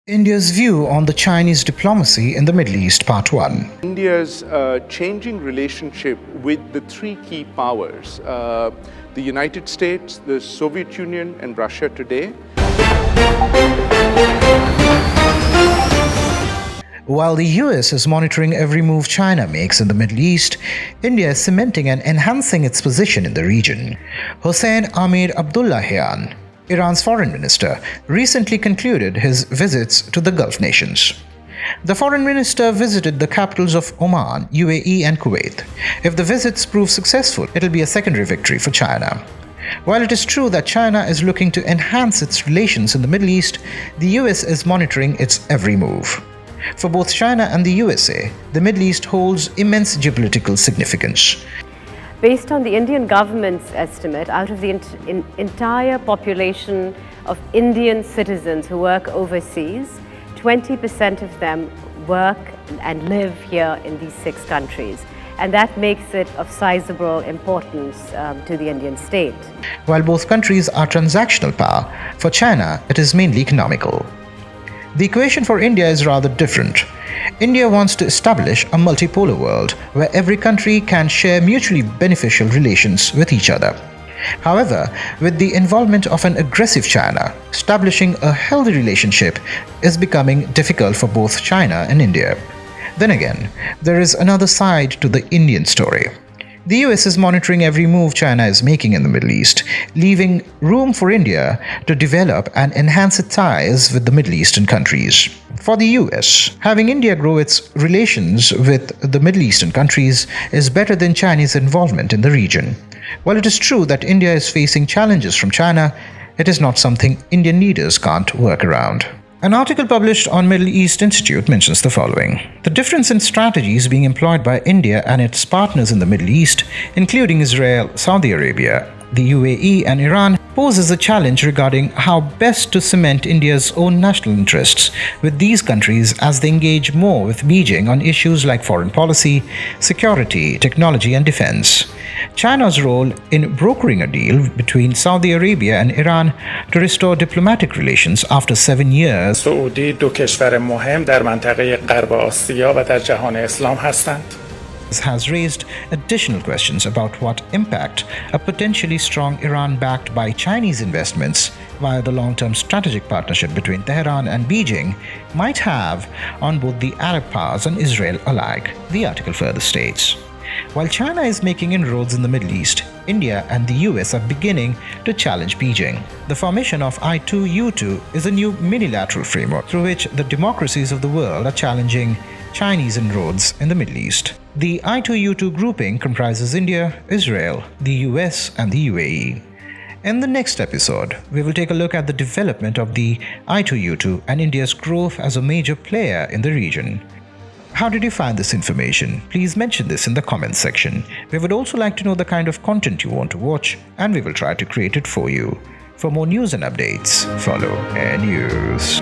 India's view on the Chinese diplomacy in the Middle East, Part 1. India's changing relationship with the three key powers, the United States, the Soviet Union, and Russia today. While the US is monitoring every move China makes in the Middle East, India is cementing and enhancing its position in the region. Hossein Amir Abdullahian, Iran's foreign minister, recently concluded his visits to the Gulf nations. The foreign minister visited the capitals of Oman, UAE and Kuwait. If the visits prove successful, it'll be a secondary victory for China. While it is true that China is looking to enhance its relations in the Middle East, the US is monitoring its every move. For both China and the USA, the Middle East holds immense geopolitical significance. Based on the Indian government's estimate, out of the entire population of Indian citizens who work overseas, 20% of them work and live here in these 6 countries. And that makes it of sizable importance to the Indian state. While both countries are transactional power, for China it is mainly economical. The equation for India is rather different. India wants to establish a multipolar world where every country can share mutually beneficial relations with each other. However, with the involvement of an aggressive China, establishing a healthy relationship is becoming difficult for both China and India. Then again, there is another side to the Indian story. The US is monitoring every move China is making in the Middle East, leaving room for India to develop and enhance its ties with the Middle Eastern countries. For the US, having India grow its relations with the Middle Eastern countries is better than Chinese involvement in the region. While it is true that India is facing challenges from China, it is not something Indian leaders can't work around. An article published on Middle East Institute mentions the following. The difference in strategies being employed by India and its partners in the Middle East, including Israel, Saudi Arabia, the UAE and Iran, poses a challenge regarding how best to cement India's own national interests with these countries as they engage more with Beijing on issues like foreign policy, security, technology and defense. China's role in brokering a deal between Saudi Arabia and Iran to restore diplomatic relations after 7 years سعودی دو کشور مهم در منطقه غرب آسیا و در جهان اسلام هستند. has raised additional questions about what impact a potentially strong Iran backed by Chinese investments via the long-term strategic partnership between Tehran and Beijing might have on both the Arab powers and Israel alike, the article further states. While China is making inroads in the Middle East, India and the US are beginning to challenge Beijing. The formation of I2U2 is a new minilateral framework through which the democracies of the world are challenging Chinese inroads in the Middle East. The I2U2 grouping comprises India, Israel, the US and the UAE. In the next episode, we will take a look at the development of the I2U2 and India's growth as a major player in the region. How did you find this information? Please mention this in the comments section. We would also like to know the kind of content you want to watch, and we will try to create it for you. For more news and updates, follow Airr News.